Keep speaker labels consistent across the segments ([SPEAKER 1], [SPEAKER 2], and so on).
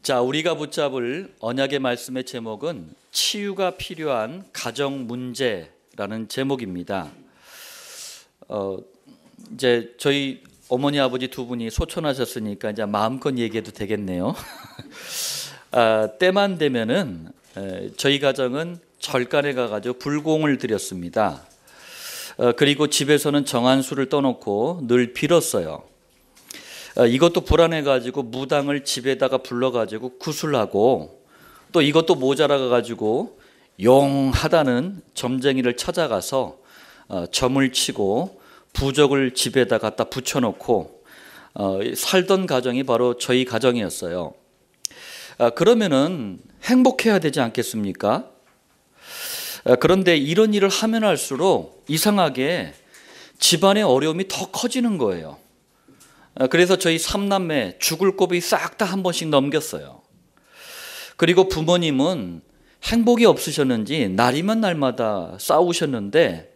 [SPEAKER 1] 자, 우리가 붙잡을 언약의 말씀의 제목은 치유가 필요한 가정 문제라는 제목입니다. 이제 저희 어머니 아버지 두 분이 소천하셨으니까 이제 마음껏 얘기해도 되겠네요. 때만 되면은 저희 가정은 절간에 가가지고 불공을 드렸습니다. 그리고 집에서는 정한 수를 떠놓고 늘 빌었어요. 이것도 불안해가지고 무당을 집에다가 불러가지고 구슬하고, 또 이것도 모자라가지고 용하다는 점쟁이를 찾아가서 점을 치고 부적을 집에다 갖다 붙여놓고 살던 가정이 바로 저희 가정이었어요. 그러면은 행복해야 되지 않겠습니까? 그런데 이런 일을 하면 할수록 이상하게 집안의 어려움이 더 커지는 거예요. 그래서 저희 3남매 죽을 고비 싹 다 한 번씩 넘겼어요. 그리고 부모님은 행복이 없으셨는지 날이면 날마다 싸우셨는데,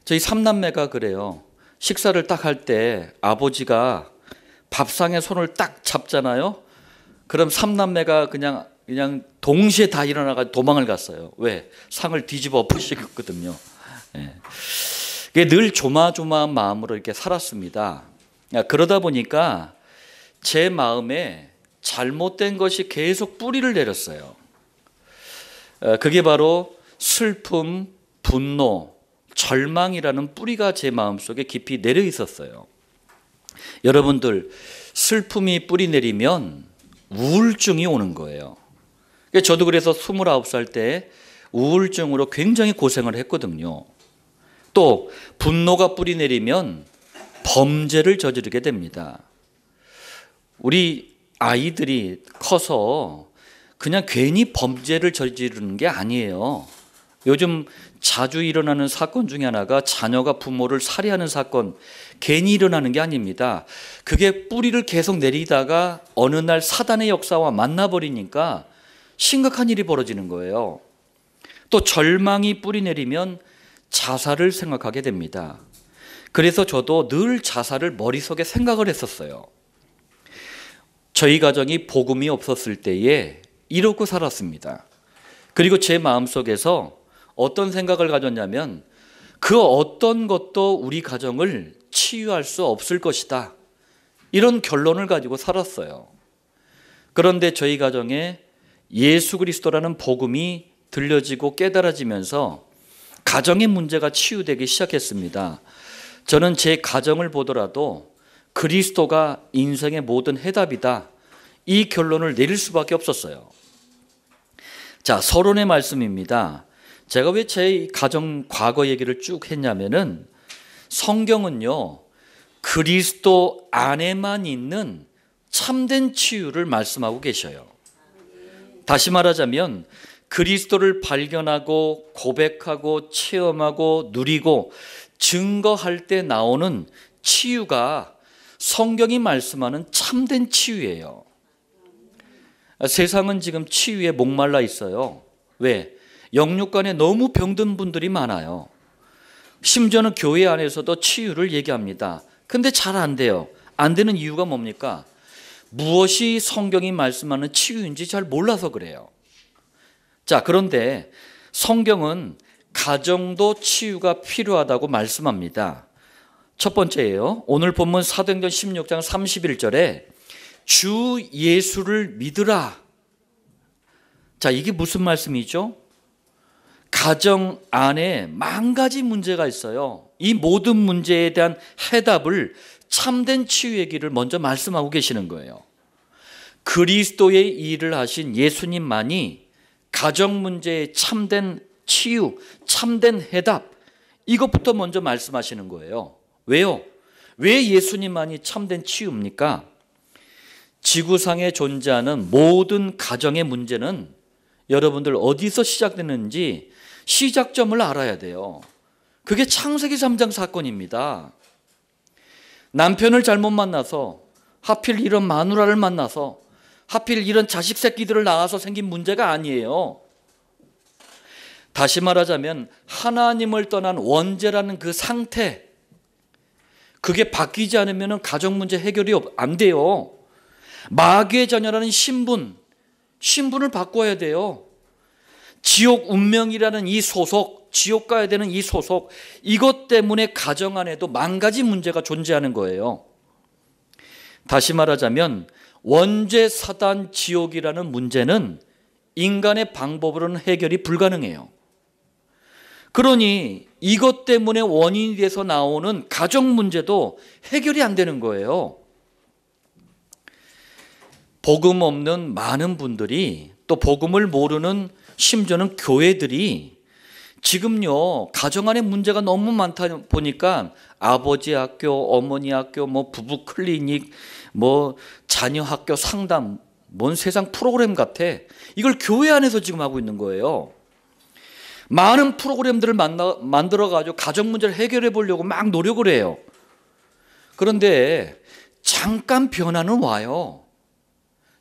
[SPEAKER 1] 저희 3남매가 그래요. 식사를 딱 할 때 아버지가 밥상에 손을 딱 잡잖아요. 그럼 3남매가 그냥 동시에 다 일어나가 도망을 갔어요. 왜? 상을 뒤집어 엎으시거든요. 늘 조마조마한 마음으로 이렇게 살았습니다. 그러다 보니까 제 마음에 잘못된 것이 계속 뿌리를 내렸어요. 그게 바로 슬픔, 분노, 절망이라는 뿌리가 제 마음속에 깊이 내려 있었어요. 여러분들, 슬픔이 뿌리 내리면 우울증이 오는 거예요. 저도 그래서 29살 때 우울증으로 굉장히 고생을 했거든요. 또 분노가 뿌리 내리면 범죄를 저지르게 됩니다. 우리 아이들이 커서 그냥 괜히 범죄를 저지르는 게 아니에요. 요즘 자주 일어나는 사건 중에 하나가 자녀가 부모를 살해하는 사건, 괜히 일어나는 게 아닙니다. 그게 뿌리를 계속 내리다가 어느 날 사단의 역사와 만나버리니까 심각한 일이 벌어지는 거예요. 또 절망이 뿌리 내리면 자살을 생각하게 됩니다. 그래서 저도 늘 자살을 머릿속에 생각을 했었어요. 저희 가정이 복음이 없었을 때에 이러고 살았습니다. 그리고 제 마음속에서 어떤 생각을 가졌냐면, 그 어떤 것도 우리 가정을 치유할 수 없을 것이다, 이런 결론을 가지고 살았어요. 그런데 저희 가정에 예수 그리스도라는 복음이 들려지고 깨달아지면서 가정의 문제가 치유되기 시작했습니다. 저는 제 가정을 보더라도 그리스도가 인생의 모든 해답이다, 이 결론을 내릴 수밖에 없었어요. 자, 서론의 말씀입니다. 제가 왜 제 가정 과거 얘기를 쭉 했냐면은, 성경은요, 그리스도 안에만 있는 참된 치유를 말씀하고 계셔요. 다시 말하자면 그리스도를 발견하고 고백하고 체험하고 누리고 증거할 때 나오는 치유가 성경이 말씀하는 참된 치유예요. 세상은 지금 치유에 목말라 있어요. 왜? 영육간에 너무 병든 분들이 많아요. 심지어는 교회 안에서도 치유를 얘기합니다. 근데 잘 안 돼요. 안 되는 이유가 뭡니까? 무엇이 성경이 말씀하는 치유인지 잘 몰라서 그래요. 자, 그런데 성경은 가정도 치유가 필요하다고 말씀합니다. 첫 번째예요. 오늘 본문 사도행전 16장 31절에 주 예수를 믿으라. 자, 이게 무슨 말씀이죠? 가정 안에 만 가지 문제가 있어요. 이 모든 문제에 대한 해답을, 참된 치유의 길을 먼저 말씀하고 계시는 거예요. 그리스도의 일을 하신 예수님만이 가정 문제의 참된 치유, 참된 해답, 이것부터 먼저 말씀하시는 거예요. 왜요? 왜 예수님만이 참된 치유입니까? 지구상에 존재하는 모든 가정의 문제는 여러분들 어디서 시작되는지 시작점을 알아야 돼요. 그게 창세기 3장 사건입니다. 남편을 잘못 만나서, 하필 이런 마누라를 만나서, 하필 이런 자식 새끼들을 낳아서 생긴 문제가 아니에요. 다시 말하자면 하나님을 떠난 원죄라는 그 상태, 그게 바뀌지 않으면 가정 문제 해결이 안 돼요. 마귀의 자녀라는 신분, 신분을 바꿔야 돼요. 지옥 운명이라는 이 소속, 지옥 가야 되는 이 소속, 이것 때문에 가정 안에도 만 가지 문제가 존재하는 거예요. 다시 말하자면 원죄 사단 지옥이라는 문제는 인간의 방법으로는 해결이 불가능해요. 그러니 이것 때문에 원인이 돼서 나오는 가정 문제도 해결이 안 되는 거예요. 복음 없는 많은 분들이, 또 복음을 모르는 심지어는 교회들이 지금요, 가정 안에 문제가 너무 많다 보니까 아버지 학교, 어머니 학교, 부부 클리닉, 자녀 학교 상담, 뭔 세상 프로그램 같아. 이걸 교회 안에서 지금 하고 있는 거예요. 많은 프로그램들을 만들어가지고 가정 문제를 해결해 보려고 막 노력을 해요. 그런데 잠깐 변화는 와요.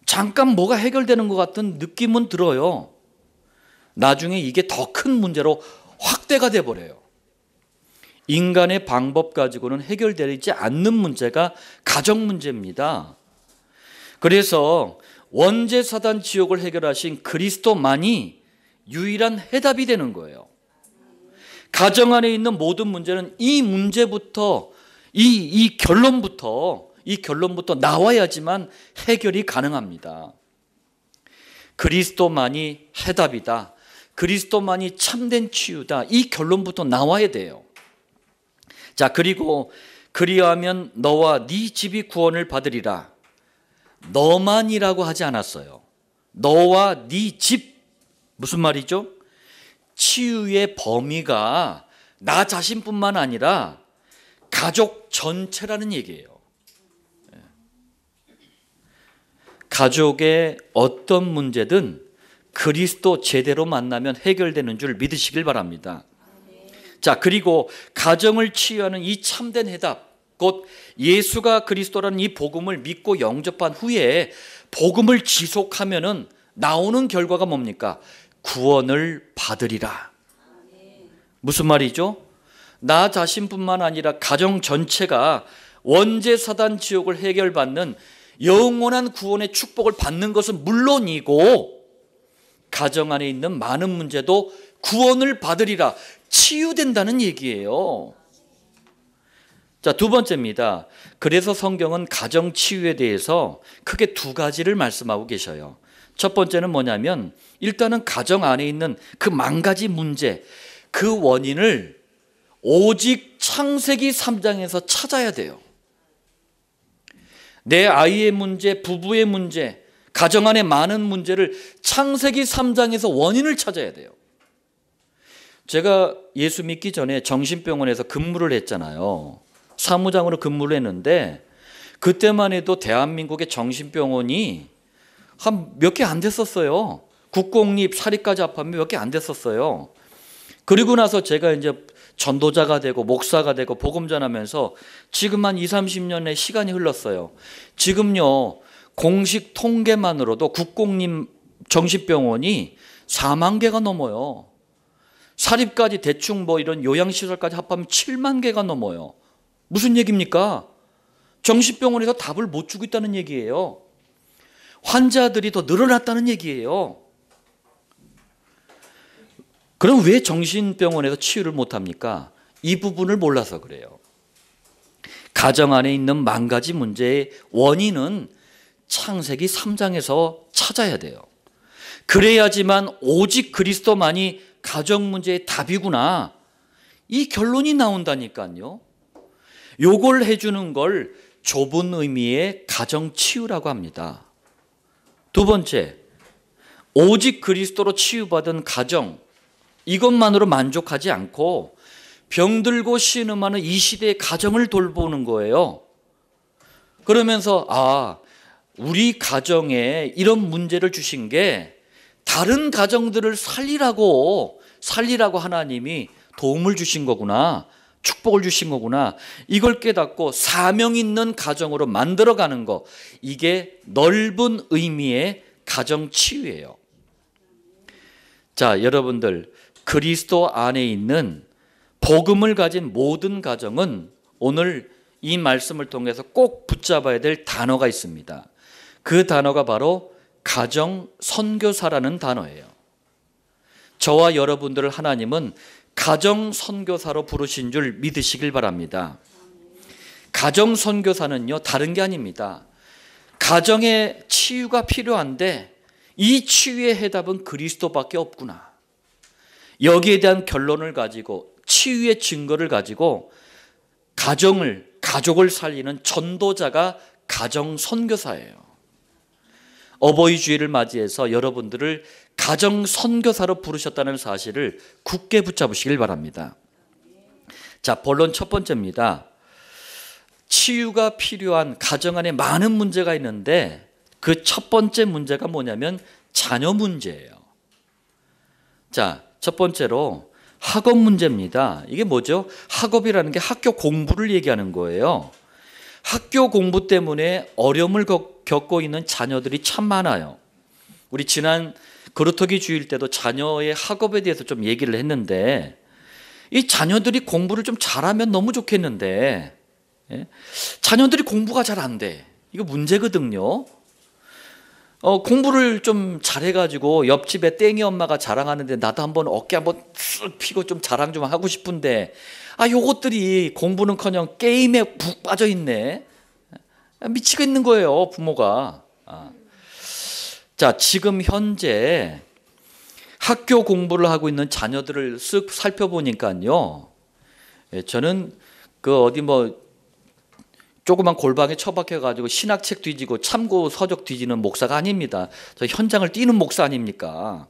[SPEAKER 1] 잠깐 뭐가 해결되는 것 같은 느낌은 들어요. 나중에 이게 더 큰 문제로 확대가 돼버려요. 인간의 방법 가지고는 해결되지 않는 문제가 가정 문제입니다. 그래서 원죄 사단 지옥을 해결하신 그리스도만이 유일한 해답이 되는 거예요. 가정 안에 있는 모든 문제는 이 문제부터, 이 결론부터 나와야지만 해결이 가능합니다. 그리스도만이 해답이다. 그리스도만이 참된 치유다. 이 결론부터 나와야 돼요. 자, 그리고 그리하면 너와 네 집이 구원을 받으리라. 너만이라고 하지 않았어요. 너와 네 집. 무슨 말이죠? 치유의 범위가 나 자신뿐만 아니라 가족 전체라는 얘기예요. 가족의 어떤 문제든 그리스도 제대로 만나면 해결되는 줄 믿으시길 바랍니다. 자, 그리고 가정을 치유하는 이 참된 해답, 곧 예수가 그리스도라는 이 복음을 믿고 영접한 후에 복음을 지속하면은 나오는 결과가 뭡니까? 구원을 받으리라. 무슨 말이죠? 나 자신뿐만 아니라 가정 전체가 원죄 사단 지옥을 해결받는 영원한 구원의 축복을 받는 것은 물론이고, 가정 안에 있는 많은 문제도 구원을 받으리라, 치유된다는 얘기예요. 자, 두 번째입니다. 그래서 성경은 가정 치유에 대해서 크게 두 가지를 말씀하고 계셔요. 첫 번째는 뭐냐면, 일단은 가정 안에 있는 그 만 가지 문제, 그 원인을 오직 창세기 3장에서 찾아야 돼요. 내 아이의 문제, 부부의 문제, 가정 안에 많은 문제를 창세기 3장에서 원인을 찾아야 돼요. 제가 예수 믿기 전에 정신병원에서 근무를 했잖아요. 사무장으로 근무를 했는데 그때만 해도 대한민국의 정신병원이 한 몇 개 안 됐었어요. 국공립 사립까지 합하면 몇 개 안 됐었어요. 그리고 나서 제가 이제 전도자가 되고 목사가 되고 복음 전하면서 지금 한 20, 30년의 시간이 흘렀어요. 지금요, 공식 통계만으로도 국공립 정신병원이 4만 개가 넘어요. 사립까지 대충 이런 요양시설까지 합하면 7만 개가 넘어요. 무슨 얘기입니까? 정신병원에서 답을 못 주고 있다는 얘기예요. 환자들이 더 늘어났다는 얘기예요. 그럼 왜 정신병원에서 치유를 못합니까? 이 부분을 몰라서 그래요. 가정 안에 있는 만 가지 문제의 원인은 창세기 3장에서 찾아야 돼요. 그래야지만 오직 그리스도만이 가정 문제의 답이구나, 이 결론이 나온다니까요. 요걸 해주는 걸 좁은 의미의 가정 치유라고 합니다. 두 번째, 오직 그리스도로 치유받은 가정, 이것만으로 만족하지 않고 병들고 신음하는 이 시대의 가정을 돌보는 거예요. 그러면서 우리 가정에 이런 문제를 주신 게 다른 가정들을 살리라고 하나님이 도움을 주신 거구나, 축복을 주신 거구나, 이걸 깨닫고 사명 있는 가정으로 만들어가는 거, 이게 넓은 의미의 가정 치유예요. 자, 여러분들, 그리스도 안에 있는 복음을 가진 모든 가정은 오늘 이 말씀을 통해서 꼭 붙잡아야 될 단어가 있습니다. 그 단어가 바로 가정 선교사라는 단어예요. 저와 여러분들을 하나님은 가정 선교사로 부르신 줄 믿으시길 바랍니다. 가정 선교사는요, 다른 게 아닙니다. 가정에 치유가 필요한데 이 치유의 해답은 그리스도밖에 없구나. 여기에 대한 결론을 가지고 치유의 증거를 가지고 가족을 살리는 전도자가 가정 선교사예요. 어버이 주일을 맞이해서 여러분들을 가정 선교사로 부르셨다는 사실을 굳게 붙잡으시길 바랍니다. 자, 본론 첫 번째입니다. 치유가 필요한 가정 안에 많은 문제가 있는데 그 첫 번째 문제가 뭐냐면 자녀 문제예요. 자, 첫 번째로 학업 문제입니다. 이게 뭐죠? 학업이라는 게 학교 공부를 얘기하는 거예요. 학교 공부 때문에 어려움을 겪고 있는 자녀들이 참 많아요. 우리 지난 그루터기 주일 때도 자녀의 학업에 대해서 좀 얘기를 했는데 이 자녀들이 공부를 좀 잘하면 너무 좋겠는데 자녀들이 공부가 잘 안 돼. 이거 문제거든요. 공부를 좀 잘해가지고 옆집에 땡이 엄마가 자랑하는데 나도 한번 어깨 한번 쓱 피고 좀 자랑 좀 하고 싶은데 요것들이 공부는커녕 게임에 푹 빠져 있네. 미치겠는 거예요, 부모가. 자, 지금 현재 학교 공부를 하고 있는 자녀들을 쓱 살펴보니까요. 저는 조그만 골방에 처박혀가지고 신학책 뒤지고 참고 서적 뒤지는 목사가 아닙니다. 저 현장을 뛰는 목사 아닙니까?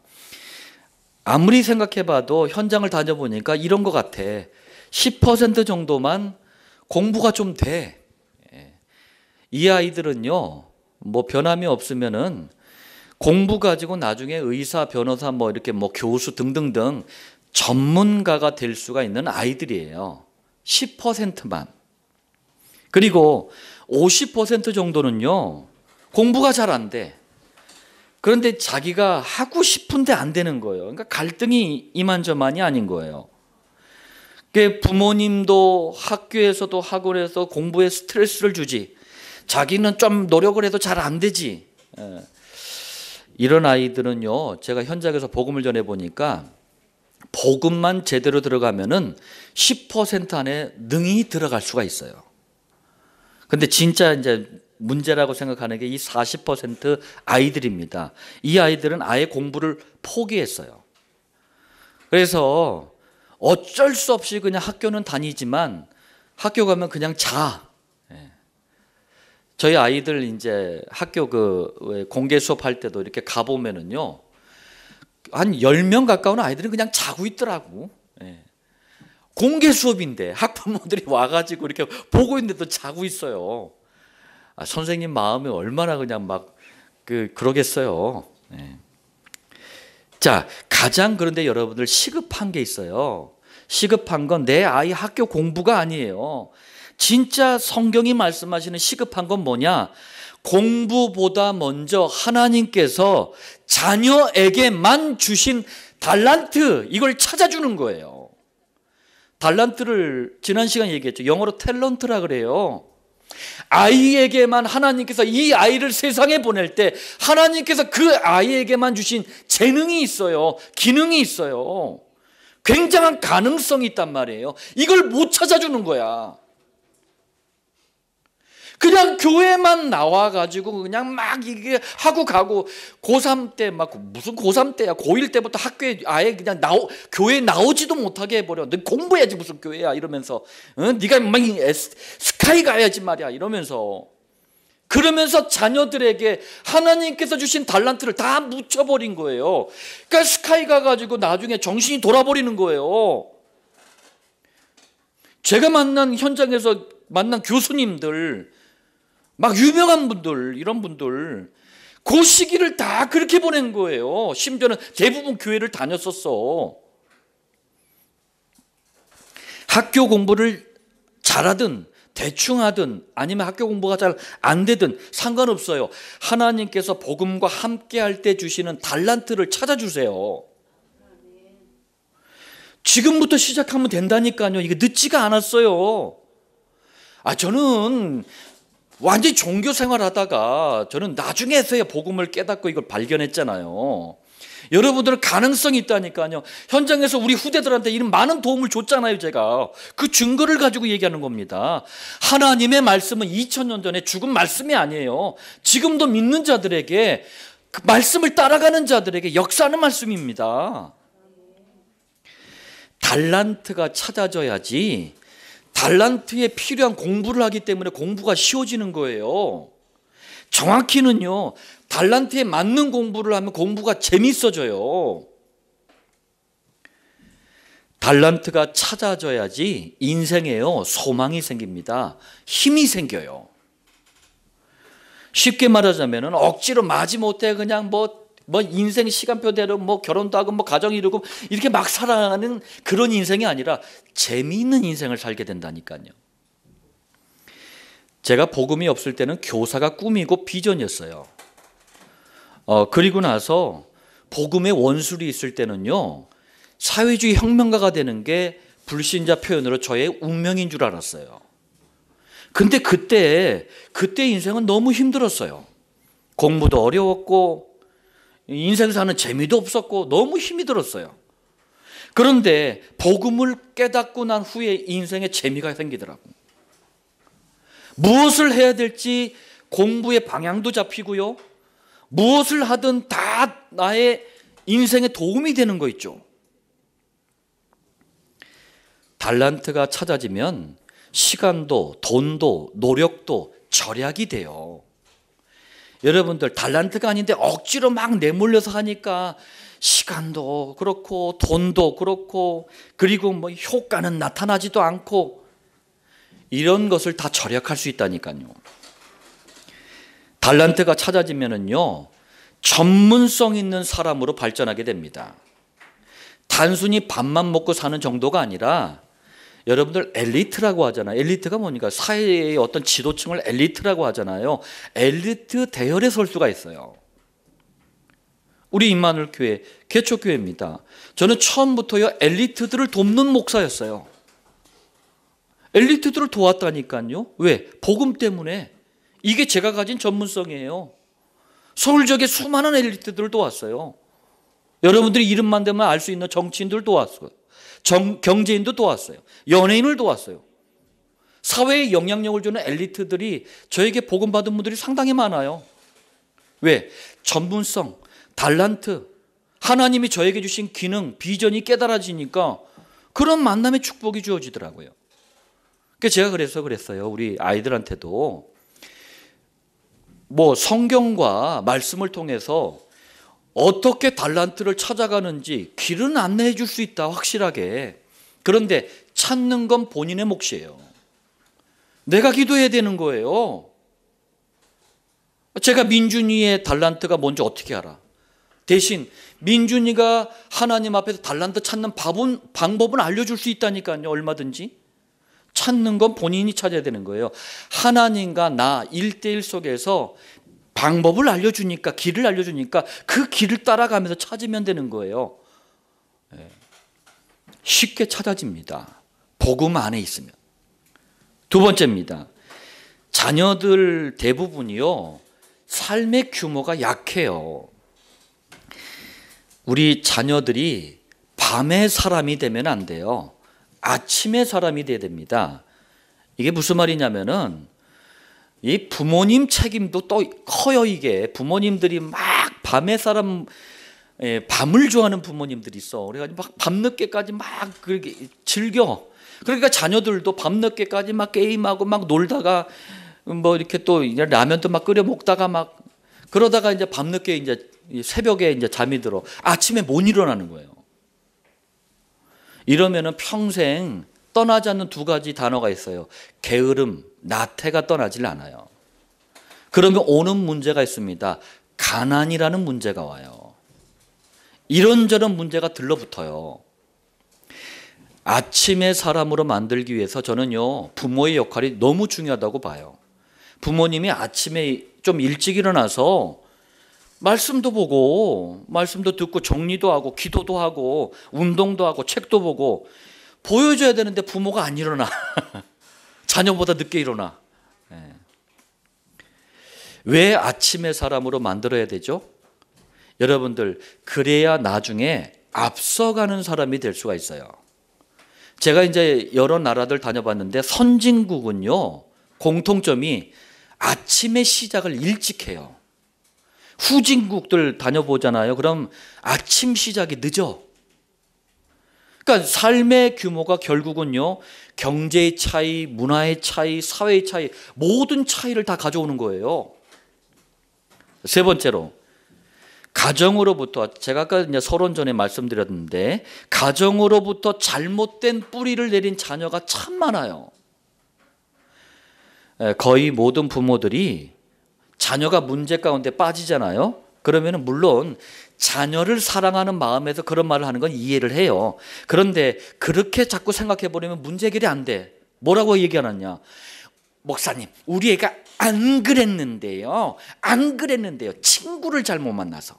[SPEAKER 1] 아무리 생각해봐도 현장을 다녀보니까 이런 것 같아. 10% 정도만 공부가 좀 돼. 이 아이들은요, 뭐 변함이 없으면은 공부 가지고 나중에 의사, 변호사, 이렇게 교수 등등등 전문가가 될 수가 있는 아이들이에요. 10%만. 그리고 50% 정도는요, 공부가 잘 안 돼. 그런데 자기가 하고 싶은데 안 되는 거예요. 그러니까 갈등이 이만저만이 아닌 거예요. 부모님도 학교에서도 학원에서 공부에 스트레스를 주지. 자기는 좀 노력을 해도 잘 안 되지. 이런 아이들은요, 제가 현장에서 복음을 전해 보니까 복음만 제대로 들어가면은 10% 안에 능히 들어갈 수가 있어요. 근데 진짜 이제 문제라고 생각하는 게 이 40% 아이들입니다. 이 아이들은 아예 공부를 포기했어요. 그래서 어쩔 수 없이 그냥 학교는 다니지만 학교 가면 그냥 자. 저희 아이들 이제 학교 공개 수업할 때도 이렇게 가보면은요, 한 10명 가까운 아이들은 그냥 자고 있더라고. 공개 수업인데 학부모들이 와가지고 이렇게 보고 있는데도 자고 있어요. 선생님 마음이 얼마나 그냥 그러겠어요. 자, 가장 그런데 여러분들 시급한 게 있어요. 시급한 건 내 아이 학교 공부가 아니에요. 진짜 성경이 말씀하시는 시급한 건 뭐냐? 공부보다 먼저 하나님께서 자녀에게만 주신 달란트, 이걸 찾아주는 거예요. 달란트를 지난 시간에 얘기했죠. 영어로 탤런트라 그래요. 아이에게만 하나님께서 이 아이를 세상에 보낼 때 하나님께서 그 아이에게만 주신 재능이 있어요. 기능이 있어요. 굉장한 가능성이 있단 말이에요. 이걸 못 찾아주는 거야. 그냥 교회만 나와가지고 그냥 막 이게 하고 가고 고3 때 무슨 고3 때야. 고1 때부터 학교에 아예 그냥 교회에 나오지도 못하게 해버려. 너 공부해야지 무슨 교회야 이러면서. 네가 막 스카이 가야지 말이야 이러면서. 그러면서 자녀들에게 하나님께서 주신 달란트를 다 묻혀버린 거예요. 그러니까 스카이 가가지고 나중에 정신이 돌아버리는 거예요. 제가 현장에서 만난 교수님들, 막 유명한 분들, 이런 분들 그 시기를 다 그렇게 보낸 거예요. 심지어는 대부분 교회를 다녔었어. 학교 공부를 잘하든 대충 하든 아니면 학교 공부가 잘 안 되든 상관없어요. 하나님께서 복음과 함께 할 때 주시는 달란트를 찾아주세요. 지금부터 시작하면 된다니까요. 이게 늦지가 않았어요. 저는 완전히 종교 생활하다가 저는 나중에서야 복음을 깨닫고 이걸 발견했잖아요. 여러분들은 가능성이 있다니까요. 현장에서 우리 후대들한테 이런 많은 도움을 줬잖아요. 제가 그 증거를 가지고 얘기하는 겁니다. 하나님의 말씀은 2000년 전에 죽은 말씀이 아니에요. 지금도 믿는 자들에게, 그 말씀을 따라가는 자들에게 역사하는 말씀입니다. 달란트가 찾아져야지, 달란트에 필요한 공부를 하기 때문에 공부가 쉬워지는 거예요. 정확히는요, 달란트에 맞는 공부를 하면 공부가 재밌어져요. 달란트가 찾아져야지 인생에요, 소망이 생깁니다. 힘이 생겨요. 쉽게 말하자면 억지로 마지못해 그냥 뭐 인생 시간표대로 뭐 결혼도 하고 뭐 가정 이루고 이렇게 막 살아가는 그런 인생이 아니라 재미있는 인생을 살게 된다니까요. 제가 복음이 없을 때는 교사가 꿈이고 비전이었어요. 그리고 나서 복음의 원술이 있을 때는요, 사회주의 혁명가가 되는 게 불신자 표현으로 저의 운명인 줄 알았어요. 근데 그때 인생은 너무 힘들었어요. 공부도 어려웠고 인생 사는 재미도 없었고 너무 힘이 들었어요. 그런데 복음을 깨닫고 난 후에 인생에 재미가 생기더라고요. 무엇을 해야 될지 공부의 방향도 잡히고요, 무엇을 하든 다 나의 인생에 도움이 되는 거 있죠. 달란트가 찾아지면 시간도 돈도 노력도 절약이 돼요. 여러분들 달란트가 아닌데 억지로 막 내몰려서 하니까 시간도 그렇고 돈도 그렇고 그리고 뭐 효과는 나타나지도 않고 이런 것을 다 절약할 수 있다니까요. 달란트가 찾아지면은요, 전문성 있는 사람으로 발전하게 됩니다. 단순히 밥만 먹고 사는 정도가 아니라, 여러분들 엘리트라고 하잖아요. 엘리트가 뭡니까? 사회의 어떤 지도층을 엘리트라고 하잖아요. 엘리트 대열에 설 수가 있어요. 우리 임마누엘 교회 개척교회입니다. 저는 처음부터요 엘리트들을 돕는 목사였어요. 엘리트들을 도왔다니까요. 왜? 복음 때문에. 이게 제가 가진 전문성이에요. 서울 지역에 수많은 엘리트들을 도왔어요. 여러분들이 이름만 대면 알 수 있는 정치인들 도왔어요. 경제인도 도왔어요. 연예인을 도왔어요. 사회에 영향력을 주는 엘리트들이 저에게 복음 받은 분들이 상당히 많아요. 왜? 전문성, 달란트, 하나님이 저에게 주신 기능, 비전이 깨달아지니까 그런 만남의 축복이 주어지더라고요. 그래서 제가 그랬어요. 우리 아이들한테도 뭐 성경과 말씀을 통해서 어떻게 달란트를 찾아가는지 길은 안내해 줄 수 있다, 확실하게. 그런데 찾는 건 본인의 몫이에요. 내가 기도해야 되는 거예요. 제가 민준이의 달란트가 뭔지 어떻게 알아? 대신 민준이가 하나님 앞에서 달란트 찾는 방법은 알려줄 수 있다니까요. 얼마든지. 찾는 건 본인이 찾아야 되는 거예요. 하나님과 나 1대1 속에서 방법을 알려주니까, 길을 알려주니까 그 길을 따라가면서 찾으면 되는 거예요. 쉽게 찾아집니다. 복음 안에 있으면. 두 번째입니다. 자녀들 대부분이요, 삶의 규모가 약해요. 우리 자녀들이 밤의 사람이 되면 안 돼요. 아침의 사람이 돼야 됩니다. 이게 무슨 말이냐면은, 이 부모님 책임도 또 커요. 이게 부모님들이 막 밤의 사람, 밤을 좋아하는 부모님들이 있어. 그래가지고 막 밤늦게까지 막 그렇게 즐겨. 그러니까 자녀들도 밤늦게까지 막 게임하고 막 놀다가 뭐 이렇게 또 이제 라면도 막 끓여 먹다가 막 그러다가 이제 밤늦게 이제 새벽에 이제 잠이 들어. 아침에 못 일어나는 거예요. 이러면은 평생 떠나지 않는 두 가지 단어가 있어요. 게으름, 나태가 떠나질 않아요. 그러면 오는 문제가 있습니다. 가난이라는 문제가 와요. 이런저런 문제가 들러붙어요. 아침의 사람으로 만들기 위해서 저는요, 부모의 역할이 너무 중요하다고 봐요. 부모님이 아침에 좀 일찍 일어나서 말씀도 보고, 말씀도 듣고, 정리도 하고, 기도도 하고, 운동도 하고, 책도 보고, 보여줘야 되는데 부모가 안 일어나. 자녀보다 늦게 일어나. 왜 아침의 사람으로 만들어야 되죠? 여러분들, 그래야 나중에 앞서가는 사람이 될 수가 있어요. 제가 이제 여러 나라들 다녀봤는데 선진국은요, 공통점이 아침의 시작을 일찍 해요. 후진국들 다녀보잖아요. 그럼 아침 시작이 늦어. 그러니까 삶의 규모가 결국은요, 경제의 차이, 문화의 차이, 사회의 차이, 모든 차이를 다 가져오는 거예요. 세 번째로, 가정으로부터, 제가 아까 이제 서론전에 말씀드렸는데, 가정으로부터 잘못된 뿌리를 내린 자녀가 참 많아요. 거의 모든 부모들이 자녀가 문제 가운데 빠지잖아요. 그러면 물론 자녀를 사랑하는 마음에서 그런 말을 하는 건 이해를 해요. 그런데 그렇게 자꾸 생각해 보려면 문제 해결이 안 돼. 뭐라고 얘기하느냐? 목사님, 우리 애가 안 그랬는데요. 안 그랬는데요. 친구를 잘못 만나서.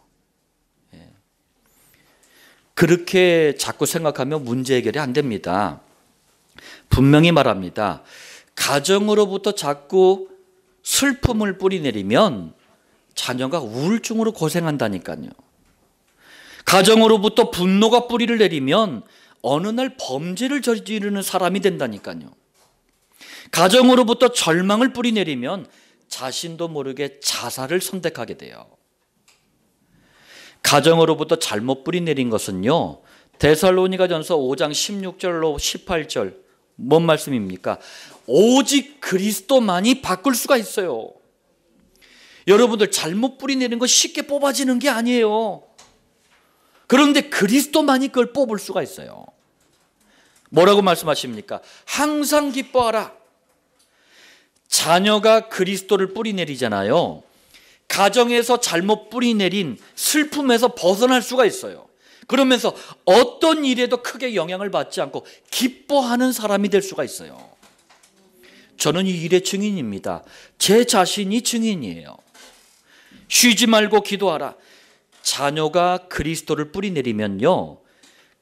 [SPEAKER 1] 그렇게 자꾸 생각하면 문제 해결이 안 됩니다. 분명히 말합니다. 가정으로부터 자꾸 슬픔을 뿌리내리면 자녀가 우울증으로 고생한다니까요. 가정으로부터 분노가 뿌리를 내리면 어느 날 범죄를 저지르는 사람이 된다니까요. 가정으로부터 절망을 뿌리내리면 자신도 모르게 자살을 선택하게 돼요. 가정으로부터 잘못 뿌리내린 것은요, 데살로니가전서 5장 16절로 18절 뭔 말씀입니까? 오직 그리스도만이 바꿀 수가 있어요. 여러분들, 잘못 뿌리내린 거 쉽게 뽑아지는 게 아니에요. 그런데 그리스도만이 그걸 뽑을 수가 있어요. 뭐라고 말씀하십니까? 항상 기뻐하라. 자녀가 그리스도를 뿌리내리잖아요. 가정에서 잘못 뿌리내린 슬픔에서 벗어날 수가 있어요. 그러면서 어떤 일에도 크게 영향을 받지 않고 기뻐하는 사람이 될 수가 있어요. 저는 이 일의 증인입니다. 제 자신이 증인이에요. 쉬지 말고 기도하라. 자녀가 그리스도를 뿌리내리면요,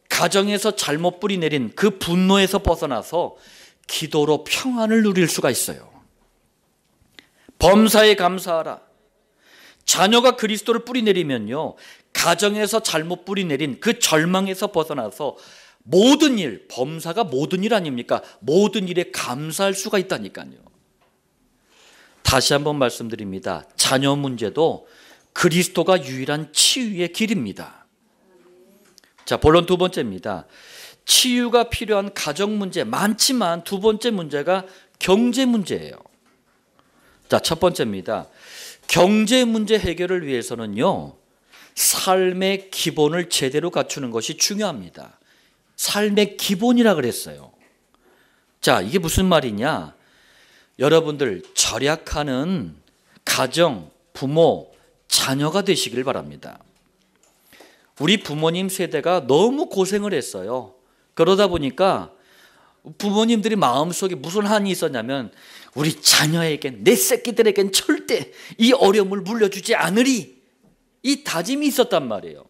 [SPEAKER 1] 가정에서 잘못 뿌리내린 그 분노에서 벗어나서 기도로 평안을 누릴 수가 있어요. 범사에 감사하라. 자녀가 그리스도를 뿌리내리면요, 가정에서 잘못 뿌리내린 그 절망에서 벗어나서 모든 일, 범사가 모든 일 아닙니까? 모든 일에 감사할 수가 있다니까요. 다시 한번 말씀드립니다. 자녀 문제도 그리스도가 유일한 치유의 길입니다. 자, 본론 두 번째입니다. 치유가 필요한 가정 문제 많지만 두 번째 문제가 경제 문제예요. 자, 첫 번째입니다. 경제 문제 해결을 위해서는요, 삶의 기본을 제대로 갖추는 것이 중요합니다. 삶의 기본이라 그랬어요. 자, 이게 무슨 말이냐? 여러분들, 절약하는 가정, 부모, 자녀가 되시길 바랍니다. 우리 부모님 세대가 너무 고생을 했어요. 그러다 보니까 부모님들이 마음속에 무슨 한이 있었냐면, 우리 자녀에겐, 내 새끼들에겐 절대 이 어려움을 물려주지 않으리, 이 다짐이 있었단 말이에요.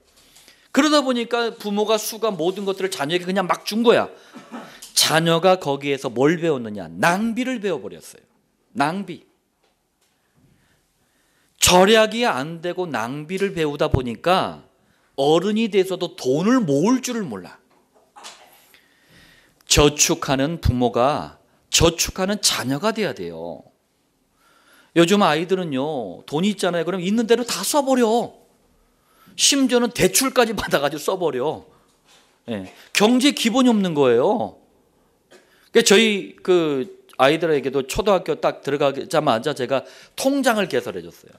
[SPEAKER 1] 그러다 보니까 부모가 수가 모든 것들을 자녀에게 그냥 막 준 거야. 자녀가 거기에서 뭘 배웠느냐? 낭비를 배워버렸어요. 낭비. 절약이 안 되고 낭비를 배우다 보니까 어른이 돼서도 돈을 모을 줄을 몰라. 저축하는 부모가 저축하는 자녀가 돼야 돼요. 요즘 아이들은요, 돈이 있잖아요. 그럼 있는 대로 다 써버려. 심지어는 대출까지 받아가지고 써버려. 네. 경제 기본이 없는 거예요. 그러니까 저희 그 아이들에게도 초등학교 딱 들어가자마자 제가 통장을 개설해 줬어요.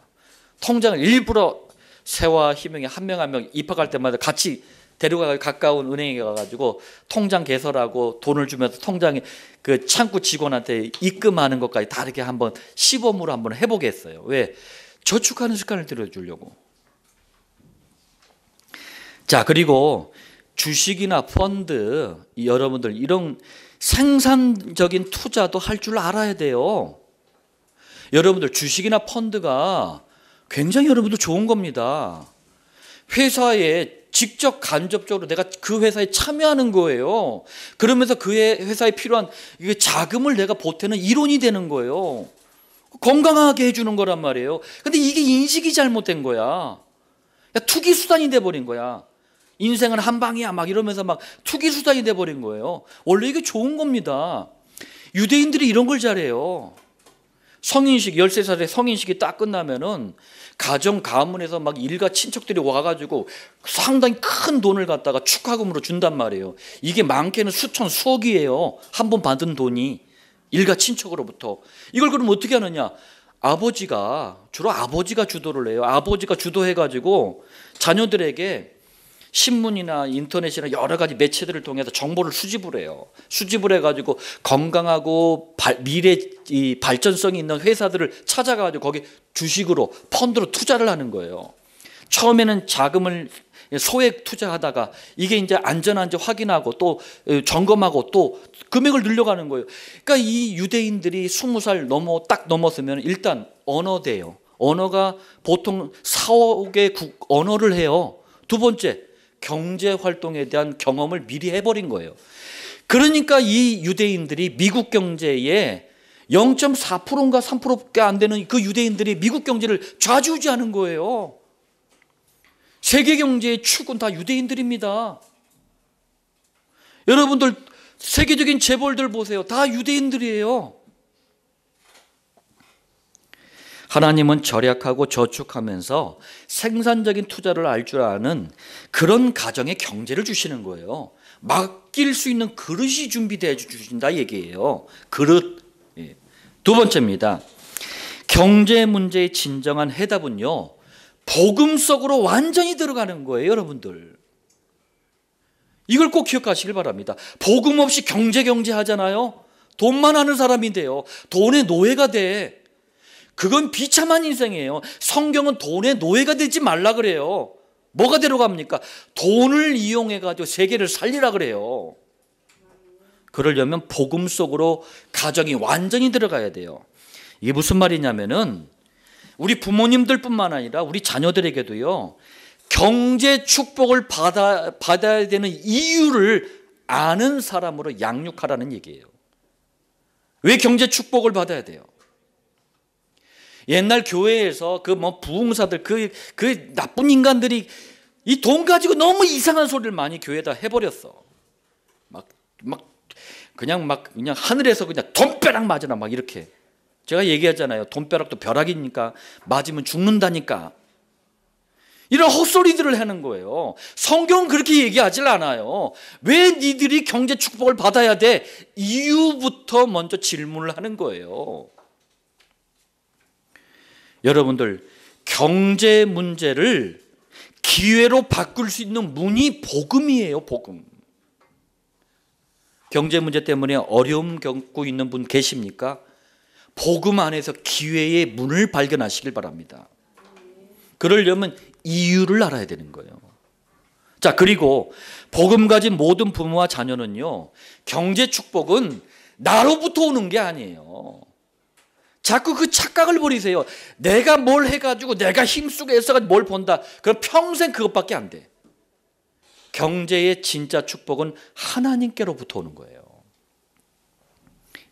[SPEAKER 1] 통장을 일부러 세와 희명이 한 명 한 명 입학할 때마다 같이 데려가 가까운 은행에 가가지고 통장 개설하고 돈을 주면서 통장에 그 창구 직원한테 입금하는 것까지 다 이렇게 한번 시범으로 한번 해보게 했어요. 왜? 저축하는 습관을 들여주려고. 자, 그리고 주식이나 펀드, 여러분들 이런 생산적인 투자도 할 줄 알아야 돼요. 여러분들, 주식이나 펀드가 굉장히 여러분들 좋은 겁니다. 회사에 직접 간접적으로 내가 그 회사에 참여하는 거예요. 그러면서 그 회사에 필요한 자금을 내가 보태는 일원이 되는 거예요. 건강하게 해주는 거란 말이에요. 근데 이게 인식이 잘못된 거야. 투기 수단이 돼버린 거야. 인생은 한 방이야 막 이러면서 막 투기 수단이 돼버린 거예요. 원래 이게 좋은 겁니다. 유대인들이 이런 걸 잘해요. 성인식, 13살에 성인식이 딱 끝나면은 가정 가문에서 막 일가 친척들이 와가지고 상당히 큰 돈을 갖다가 축하금으로 준단 말이에요. 이게 많게는 수천 수억이에요. 한 번 받은 돈이 일가 친척으로부터. 이걸 그럼 어떻게 하느냐? 주로 아버지가 주도를 해요. 아버지가 주도해가지고 자녀들에게 신문이나 인터넷이나 여러 가지 매체들을 통해서 정보를 수집을 해요. 수집을 해가지고 건강하고 미래 발전성이 있는 회사들을 찾아가지고 거기 주식으로 펀드로 투자를 하는 거예요. 처음에는 자금을 소액 투자하다가 이게 이제 안전한지 확인하고 또 점검하고 또 금액을 늘려가는 거예요. 그러니까 이 유대인들이 20살 딱 넘었으면 일단 언어돼요. 언어가 보통 4, 5개 언어를 해요. 두 번째, 경제 활동에 대한 경험을 미리 해버린 거예요. 그러니까 이 유대인들이 미국 경제에 0.4%인가 3%밖에 안 되는 그 유대인들이 미국 경제를 좌지우지하는 거예요. 세계 경제의 축은 다 유대인들입니다. 여러분들 세계적인 재벌들 보세요. 다 유대인들이에요. 하나님은 절약하고 저축하면서 생산적인 투자를 알 줄 아는 그런 가정의 경제를 주시는 거예요. 맡길 수 있는 그릇이 준비되어 주신다 얘기예요. 그릇. 두 번째입니다. 경제 문제의 진정한 해답은요, 복음 속으로 완전히 들어가는 거예요, 여러분들. 이걸 꼭 기억하시길 바랍니다. 복음 없이 경제 하잖아요. 돈만 하는 사람인데요. 돈의 노예가 돼. 그건 비참한 인생이에요. 성경은 돈의 노예가 되지 말라 그래요. 뭐가 데려갑니까? 돈을 이용해가지고 세계를 살리라 그래요. 그러려면 복음 속으로 가정이 완전히 들어가야 돼요. 이게 무슨 말이냐면은 우리 부모님들뿐만 아니라 우리 자녀들에게도요, 경제 축복을 받아야 되는 이유를 아는 사람으로 양육하라는 얘기예요. 왜 경제 축복을 받아야 돼요? 옛날 교회에서 부흥사들, 그 나쁜 인간들이 이 돈 가지고 너무 이상한 소리를 많이 교회에다 해버렸어. 그냥 하늘에서 그냥 돈벼락 맞으라 막 이렇게. 제가 얘기하잖아요. 돈벼락도 벼락이니까 맞으면 죽는다니까. 이런 헛소리들을 하는 거예요. 성경은 그렇게 얘기하질 않아요. 왜 니들이 경제 축복을 받아야 돼? 이유부터 먼저 질문을 하는 거예요. 여러분들, 경제 문제를 기회로 바꿀 수 있는 문이 복음이에요. 복음. 경제 문제 때문에 어려움 겪고 있는 분 계십니까? 복음 안에서 기회의 문을 발견하시길 바랍니다. 그러려면 이유를 알아야 되는 거예요. 자, 그리고 복음 가진 모든 부모와 자녀는요, 경제 축복은 나로부터 오는 게 아니에요. 자꾸 그 착각을 버리세요. 내가 뭘 해가지고 내가 힘쓰고 애써가지고 뭘 본다. 그럼 평생 그것밖에 안 돼. 경제의 진짜 축복은 하나님께로부터 오는 거예요.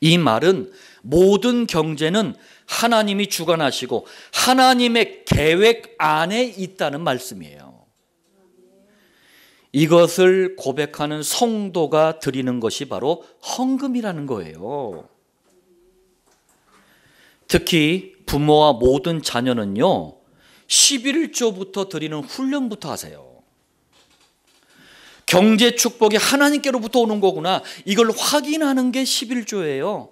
[SPEAKER 1] 이 말은 모든 경제는 하나님이 주관하시고 하나님의 계획 안에 있다는 말씀이에요. 이것을 고백하는 성도가 드리는 것이 바로 헌금이라는 거예요. 특히 부모와 모든 자녀는요, 11조부터 드리는 훈련부터 하세요. 경제 축복이 하나님께로부터 오는 거구나, 이걸 확인하는 게 11조예요.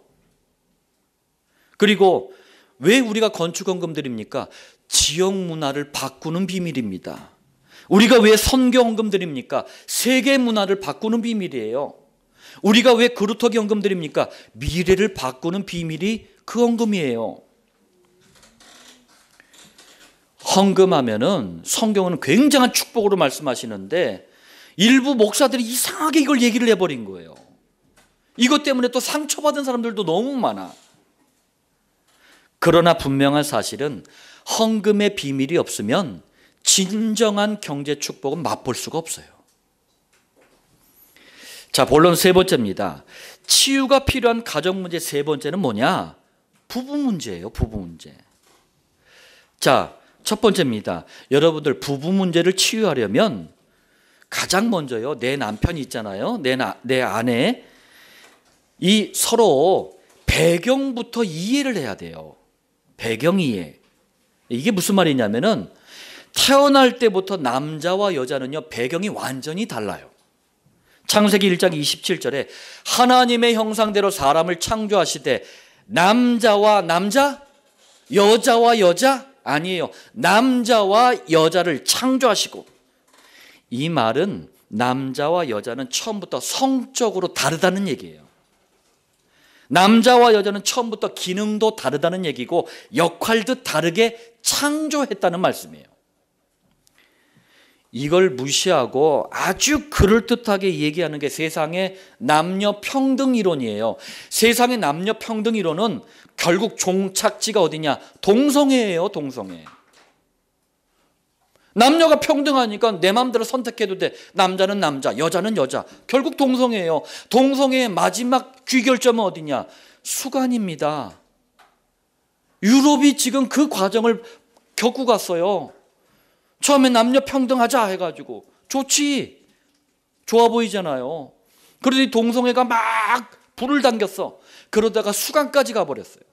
[SPEAKER 1] 그리고 왜 우리가 건축헌금 드립니까? 지역 문화를 바꾸는 비밀입니다. 우리가 왜 선교헌금 드립니까? 세계 문화를 바꾸는 비밀이에요. 우리가 왜 그루터기 헌금 드립니까? 미래를 바꾸는 비밀이 그 헌금이에요. 헌금하면은 성경은 굉장한 축복으로 말씀하시는데 일부 목사들이 이상하게 이걸 얘기를 해버린 거예요. 이것 때문에 또 상처받은 사람들도 너무 많아. 그러나 분명한 사실은 헌금의 비밀이 없으면 진정한 경제 축복은 맛볼 수가 없어요. 자, 본론 세 번째입니다. 치유가 필요한 가정 문제 세 번째는 뭐냐? 부부 문제예요. 부부 문제. 자, 첫 번째입니다. 여러분들 부부 문제를 치유하려면 가장 먼저요, 내 남편이 있잖아요. 내 아내, 이 서로 배경부터 이해를 해야 돼요. 배경 이해. 이게 무슨 말이냐면은 태어날 때부터 남자와 여자는요, 배경이 완전히 달라요. 창세기 1장 27절에 하나님의 형상대로 사람을 창조하시되 남자와 남자, 여자와 여자 아니에요. 남자와 여자를 창조하시고, 이 말은 남자와 여자는 처음부터 성적으로 다르다는 얘기예요. 남자와 여자는 처음부터 기능도 다르다는 얘기고 역할도 다르게 창조했다는 말씀이에요. 이걸 무시하고 아주 그럴듯하게 얘기하는 게 세상의 남녀 평등 이론이에요. 세상의 남녀 평등 이론은 결국 종착지가 어디냐? 동성애예요, 동성애. 남녀가 평등하니까 내 마음대로 선택해도 돼. 남자는 남자, 여자는 여자. 결국 동성애예요. 동성애의 마지막 귀결점은 어디냐? 수간입니다. 유럽이 지금 그 과정을 겪고 갔어요. 처음에 남녀 평등하자 해가지고 좋지, 좋아 보이잖아요. 그러더니 동성애가 막 불을 당겼어. 그러다가 수간까지 가버렸어요.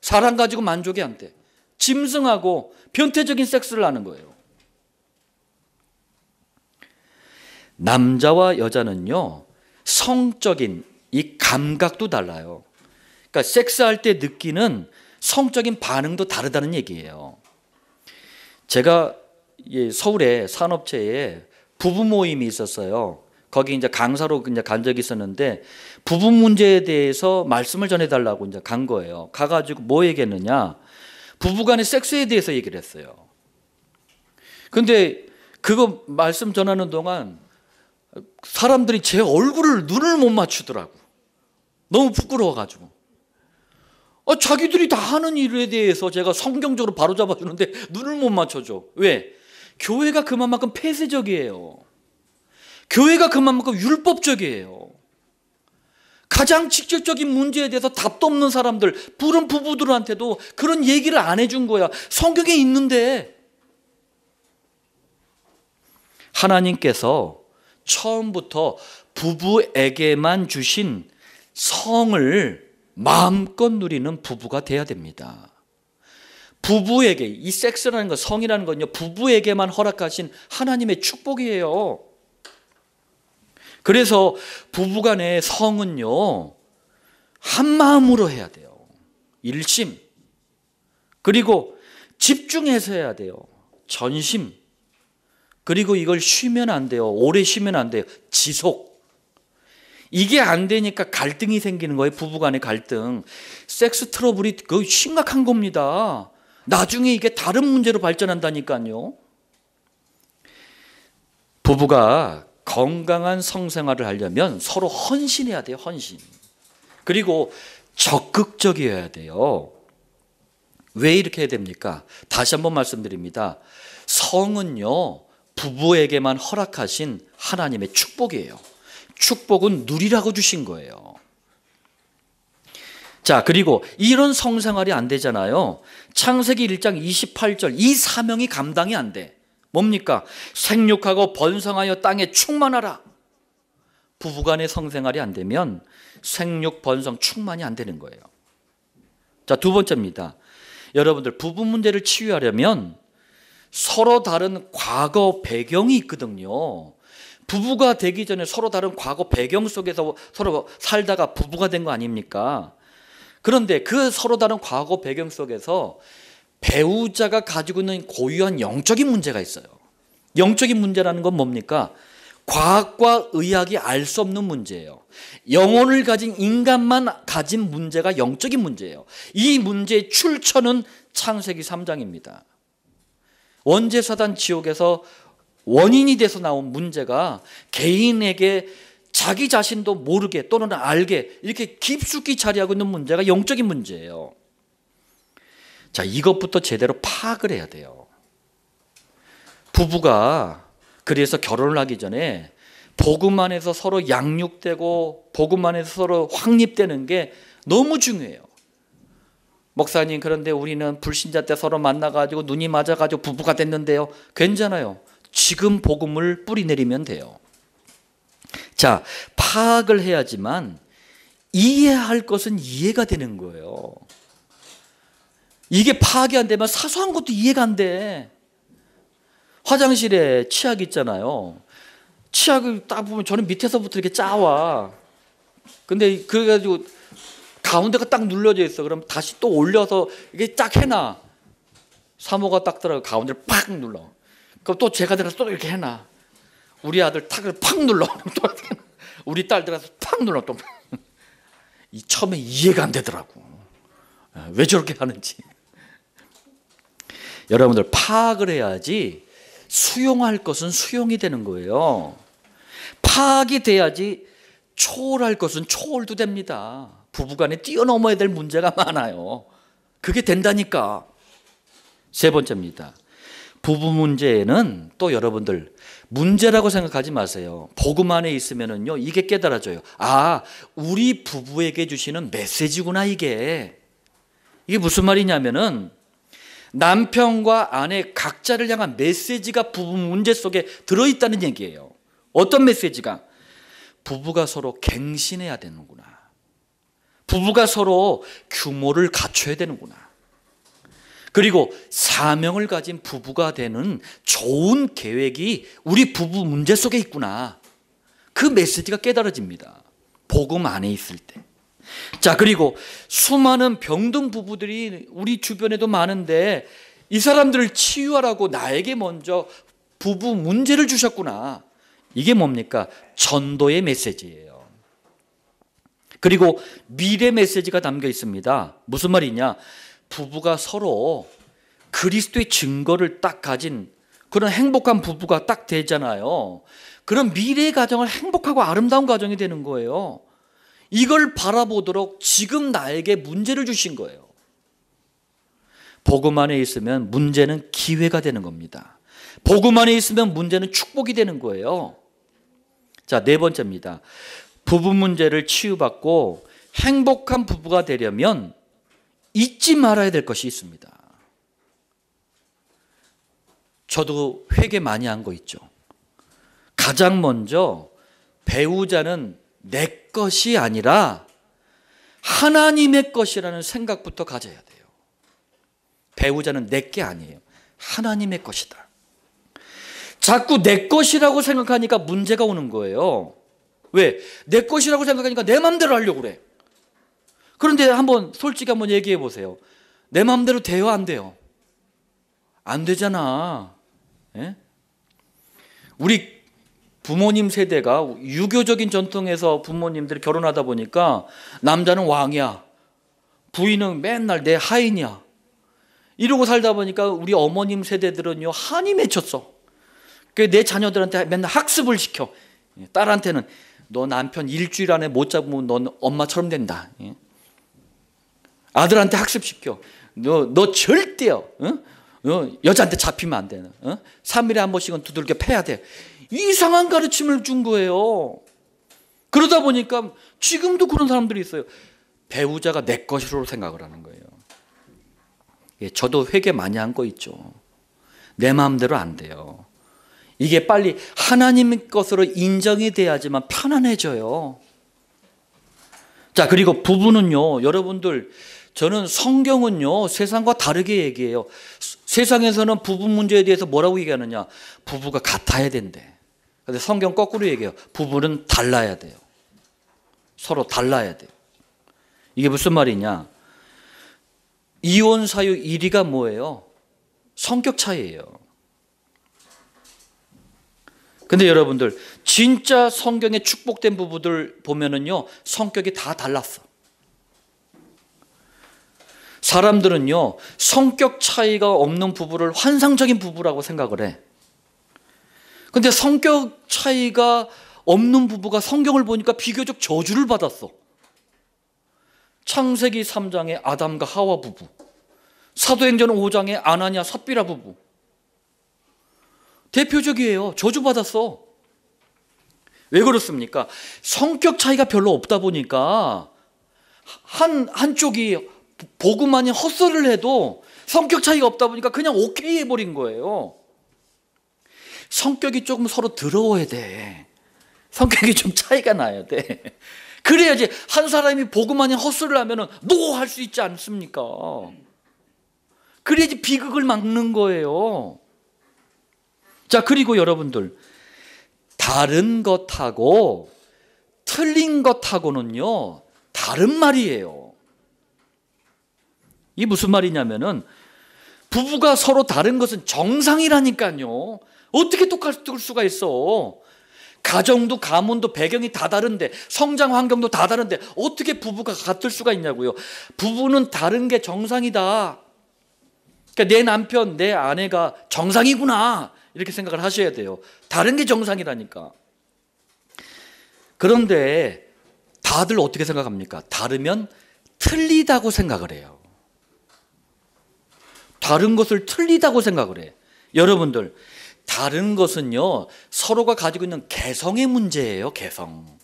[SPEAKER 1] 사람 가지고 만족이 안 돼. 짐승하고 변태적인 섹스를 하는 거예요. 남자와 여자는요, 성적인 이 감각도 달라요. 그러니까 섹스할 때 느끼는 성적인 반응도 다르다는 얘기예요. 제가 서울의 산업체에 부부 모임이 있었어요. 거기 이제 강사로 이제 간 적이 있었는데 부부 문제에 대해서 말씀을 전해달라고 이제 간 거예요. 가가지고 뭐 얘기했느냐? 부부간의 섹스에 대해서 얘기를 했어요. 근데 그거 말씀 전하는 동안 사람들이 제 얼굴을 눈을 못 맞추더라고. 너무 부끄러워가지고. 자기들이 다 하는 일에 대해서 제가 성경적으로 바로잡아주는데 눈을 못 맞춰줘. 왜? 교회가 그만큼 폐쇄적이에요. 교회가 그만큼 율법적이에요. 가장 직접적인 문제에 대해서 답도 없는 사람들, 부른 부부들한테도 그런 얘기를 안 해준 거야. 성경에 있는데. 하나님께서 처음부터 부부에게만 주신 성을 마음껏 누리는 부부가 돼야 됩니다. 부부에게, 이 섹스라는 것, 성이라는 건요, 부부에게만 허락하신 하나님의 축복이에요. 그래서 부부간의 성은요, 한 마음으로 해야 돼요. 일심. 그리고 집중해서 해야 돼요. 전심. 그리고 이걸 쉬면 안 돼요. 오래 쉬면 안 돼요. 지속. 이게 안 되니까 갈등이 생기는 거예요. 부부간의 갈등. 섹스 트러블이 그 심각한 겁니다. 나중에 이게 다른 문제로 발전한다니까요. 부부가 건강한 성생활을 하려면 서로 헌신해야 돼요. 헌신. 그리고 적극적이어야 돼요. 왜 이렇게 해야 됩니까? 다시 한번 말씀드립니다. 성은요, 부부에게만 허락하신 하나님의 축복이에요. 축복은 누리라고 주신 거예요. 자, 그리고 이런 성생활이 안 되잖아요. 창세기 1장 28절, 이 사명이 감당이 안 돼. 뭡니까? 생육하고 번성하여 땅에 충만하라. 부부간의 성생활이 안 되면 생육, 번성, 충만이 안 되는 거예요. 자, 두 번째입니다. 여러분들, 부부 문제를 치유하려면 서로 다른 과거 배경이 있거든요. 부부가 되기 전에 서로 다른 과거 배경 속에서 서로 살다가 부부가 된 거 아닙니까? 그런데 그 서로 다른 과거 배경 속에서 배우자가 가지고 있는 고유한 영적인 문제가 있어요. 영적인 문제라는 건 뭡니까? 과학과 의학이 알 수 없는 문제예요. 영혼을 가진 인간만 가진 문제가 영적인 문제예요. 이 문제의 출처는 창세기 3장입니다. 원죄사단 지옥에서 원인이 돼서 나온 문제가 개인에게 자기 자신도 모르게 또는 알게 이렇게 깊숙이 자리하고 있는 문제가 영적인 문제예요. 자, 이것부터 제대로 파악을 해야 돼요. 부부가 그래서 결혼을 하기 전에 복음 안에서 서로 양육되고 복음 안에서 서로 확립되는 게 너무 중요해요. 목사님, 그런데 우리는 불신자 때 서로 만나가지고 눈이 맞아가지고 부부가 됐는데요. 괜찮아요. 지금 복음을 뿌리내리면 돼요. 자, 파악을 해야지만 이해할 것은 이해가 되는 거예요. 이게 파악이 안 되면 사소한 것도 이해가 안 돼. 화장실에 치약 있잖아요. 치약을 딱 보면 저는 밑에서부터 이렇게 짜와. 근데 그래가지고 가운데가 딱 눌러져 있어. 그럼 다시 또 올려서 이게 딱 해놔. 사모가 딱 들어가 가운데를 팍 눌러. 그럼 또 제가 들어서 또 이렇게 해놔. 우리 아들 탁을 팍 눌러. 또 우리 딸 들어서 팍 눌러. 또 처음에 이해가 안 되더라고. 왜 저렇게 하는지. 여러분들 파악을 해야지 수용할 것은 수용이 되는 거예요. 파악이 돼야지 초월할 것은 초월도 됩니다. 부부간에 뛰어넘어야 될 문제가 많아요. 그게 된다니까. 세 번째입니다. 부부 문제에는 또 여러분들 문제라고 생각하지 마세요. 복음 안에 있으면은요, 이게 깨달아져요. 아, 우리 부부에게 주시는 메시지구나, 이게. 이게 무슨 말이냐면은 남편과 아내 각자를 향한 메시지가 부부 문제 속에 들어있다는 얘기예요. 어떤 메시지가? 부부가 서로 갱신해야 되는구나. 부부가 서로 규모를 갖춰야 되는구나. 그리고 사명을 가진 부부가 되는 좋은 계획이 우리 부부 문제 속에 있구나. 그 메시지가 깨달아집니다. 복음 안에 있을 때. 자, 그리고 수많은 병든 부부들이 우리 주변에도 많은데 이 사람들을 치유하라고 나에게 먼저 부부 문제를 주셨구나. 이게 뭡니까? 전도의 메시지예요. 그리고 미래 메시지가 담겨 있습니다. 무슨 말이냐? 부부가 서로 그리스도의 증거를 딱 가진 그런 행복한 부부가 딱 되잖아요. 그런 미래의 가정을 행복하고 아름다운 가정이 되는 거예요. 이걸 바라보도록 지금 나에게 문제를 주신 거예요. 복음 안에 있으면 문제는 기회가 되는 겁니다. 복음 안에 있으면 문제는 축복이 되는 거예요. 자, 네 번째입니다. 부부 문제를 치유받고 행복한 부부가 되려면 잊지 말아야 될 것이 있습니다. 저도 회개 많이 한 거 있죠. 가장 먼저 배우자는 내 것이 아니라 하나님의 것이라는 생각부터 가져야 돼요. 배우자는 내 게 아니에요. 하나님의 것이다. 자꾸 내 것이라고 생각하니까 문제가 오는 거예요. 왜? 내 것이라고 생각하니까 내 마음대로 하려고 그래. 그런데 솔직히 한번 얘기해 보세요. 내 마음대로 돼요, 안 돼요? 안 되잖아. 예? 우리 부모님 세대가 유교적인 전통에서 부모님들이 결혼하다 보니까 남자는 왕이야, 부인은 맨날 내 하인이야, 이러고 살다 보니까 우리 어머님 세대들은요 한이 맺혔어. 내 자녀들한테 맨날 학습을 시켜. 딸한테는 너 남편 일주일 안에 못 잡으면 넌 엄마처럼 된다. 아들한테 학습시켜. 너 절대요, 여자한테 잡히면 안 돼. 3일에 한 번씩은 두들겨 패야 돼. 이상한 가르침을 준 거예요. 그러다 보니까 지금도 그런 사람들이 있어요. 배우자가 내 것으로 생각을 하는 거예요. 저도 회개 많이 한 거 있죠. 내 마음대로 안 돼요. 이게 빨리 하나님의 것으로 인정이 돼야지만 편안해져요. 자, 그리고 부부는요, 여러분들, 저는 성경은요 세상과 다르게 얘기해요. 세상에서는 부부 문제에 대해서 뭐라고 얘기하느냐? 부부가 같아야 된대. 근데 성경 거꾸로 얘기해요. 부부는 달라야 돼요. 서로 달라야 돼요. 이게 무슨 말이냐? 이혼 사유 1위가 뭐예요? 성격 차이예요. 근데 여러분들, 진짜 성경에 축복된 부부들 보면은요 성격이 다 달랐어. 사람들은요 성격 차이가 없는 부부를 환상적인 부부라고 생각을 해. 근데 성격 차이가 없는 부부가 성경을 보니까 비교적 저주를 받았어. 창세기 3장의 아담과 하와 부부, 사도행전 5장의 아나니아 삽비라 부부, 대표적이에요. 저주받았어. 왜 그렇습니까? 성격 차이가 별로 없다 보니까 한쪽이 복음 아닌 헛소리를 해도 성격 차이가 없다 보니까 그냥 오케이 해버린 거예요. 성격이 조금 서로 더러워야 돼. 성격이 좀 차이가 나야 돼. 그래야지 한 사람이 복음 아닌 헛소리를 하면은 노 할 수 있지 않습니까? 그래야지 비극을 막는 거예요. 자, 그리고 여러분들, 다른 것하고 틀린 것하고는요 다른 말이에요. 이게 무슨 말이냐면은 부부가 서로 다른 것은 정상이라니까요. 어떻게 똑같을 수가 있어? 가정도 가문도 배경이 다 다른데, 성장 환경도 다 다른데 어떻게 부부가 같을 수가 있냐고요. 부부는 다른 게 정상이다. 그러니까 내 남편, 내 아내가 정상이구나 이렇게 생각을 하셔야 돼요. 다른 게 정상이라니까. 그런데 다들 어떻게 생각합니까? 다르면 틀리다고 생각을 해요. 다른 것을 틀리다고 생각을 해. 여러분들, 다른 것은요 서로가 가지고 있는 개성의 문제예요. 개성.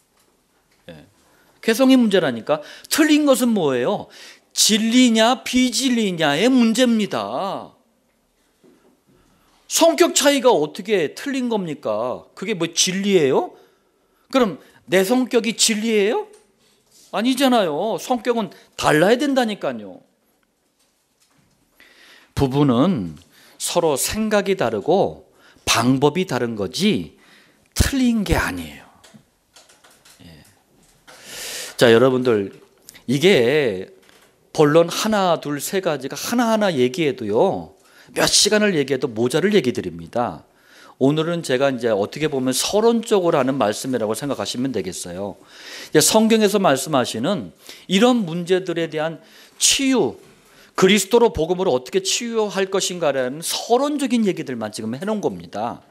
[SPEAKER 1] 개성의 문제라니까. 틀린 것은 뭐예요? 진리냐 비진리냐의 문제입니다. 성격 차이가 어떻게 틀린 겁니까? 그게 뭐 진리예요? 그럼 내 성격이 진리예요? 아니잖아요. 성격은 달라야 된다니까요. 부부는 서로 생각이 다르고 방법이 다른 거지 틀린 게 아니에요. 자, 여러분들, 이게 본론 하나, 둘, 세 가지가 하나하나 얘기해도요 몇 시간을 얘기해도 모자를 얘기 드립니다. 오늘은 제가 이제 어떻게 보면 서론적으로 하는 말씀이라고 생각하시면 되겠어요. 성경에서 말씀하시는 이런 문제들에 대한 치유, 그리스도로 복음으로 어떻게 치유할 것인가라는 서론적인 얘기들만 지금 해놓은 겁니다.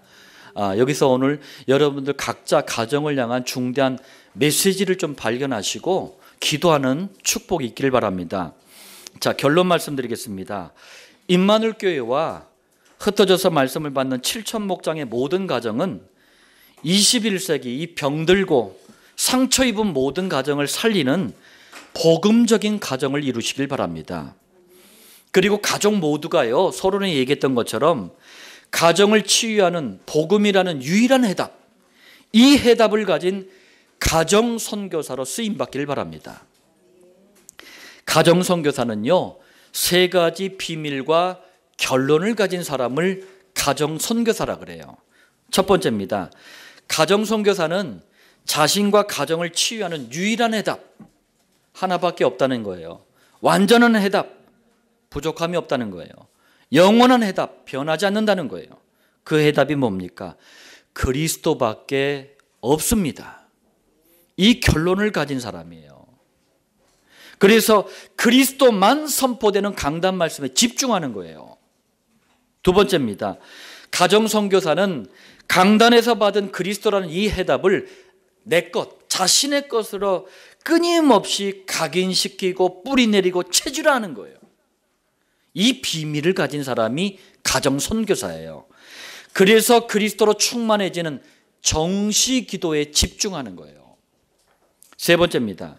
[SPEAKER 1] 여기서 오늘 여러분들 각자 가정을 향한 중대한 메시지를 좀 발견하시고 기도하는 축복이 있기를 바랍니다. 자, 결론 말씀드리겠습니다. 임마누엘 교회와 흩어져서 말씀을 받는 7천 목장의 모든 가정은 21세기 이 병들고 상처 입은 모든 가정을 살리는 복음적인 가정을 이루시길 바랍니다. 그리고 가족 모두가요 서론에 얘기했던 것처럼 가정을 치유하는 복음이라는 유일한 해답, 이 해답을 가진 가정 선교사로 쓰임 받기를 바랍니다. 가정 선교사는요 세 가지 비밀과 결론을 가진 사람을 가정 선교사라 그래요. 첫 번째입니다. 가정 선교사는 자신과 가정을 치유하는 유일한 해답 하나밖에 없다는 거예요. 완전한 해답, 부족함이 없다는 거예요. 영원한 해답, 변하지 않는다는 거예요. 그 해답이 뭡니까? 그리스도밖에 없습니다. 이 결론을 가진 사람이에요. 그래서 그리스도만 선포되는 강단 말씀에 집중하는 거예요. 두 번째입니다. 가정 선교사는 강단에서 받은 그리스도라는 이 해답을 내 것, 자신의 것으로 끊임없이 각인시키고 뿌리내리고 체질화하는 거예요. 이 비밀을 가진 사람이 가정 선교사예요. 그래서 그리스도로 충만해지는 정시 기도에 집중하는 거예요. 세 번째입니다.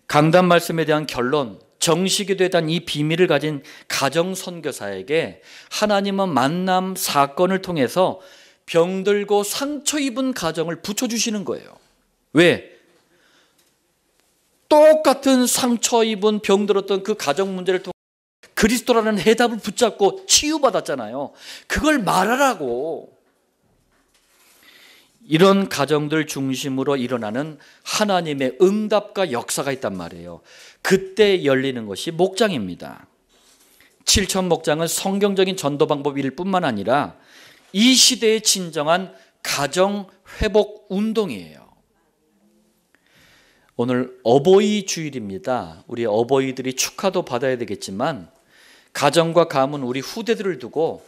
[SPEAKER 1] 강단 말씀에 대한 결론, 정시 기도에 대한 이 비밀을 가진 가정 선교사에게 하나님은 만남 사건을 통해서 병들고 상처 입은 가정을 붙여주시는 거예요. 왜? 똑같은 상처 입은 병들었던 그 가정 문제를 통해 그리스도라는 해답을 붙잡고 치유받았잖아요. 그걸 말하라고. 이런 가정들 중심으로 일어나는 하나님의 응답과 역사가 있단 말이에요. 그때 열리는 것이 목장입니다. 7천 목장은 성경적인 전도 방법일 뿐만 아니라 이 시대의 진정한 가정 회복 운동이에요. 오늘 어버이 주일입니다. 우리 어버이들이 축하도 받아야 되겠지만 가정과 가문, 우리 후대들을 두고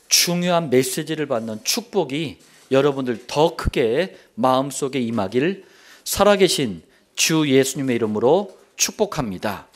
[SPEAKER 1] 중요한 메시지를 받는 축복이 여러분들 더 크게 마음속에 임하길 살아계신 주 예수님의 이름으로 축복합니다.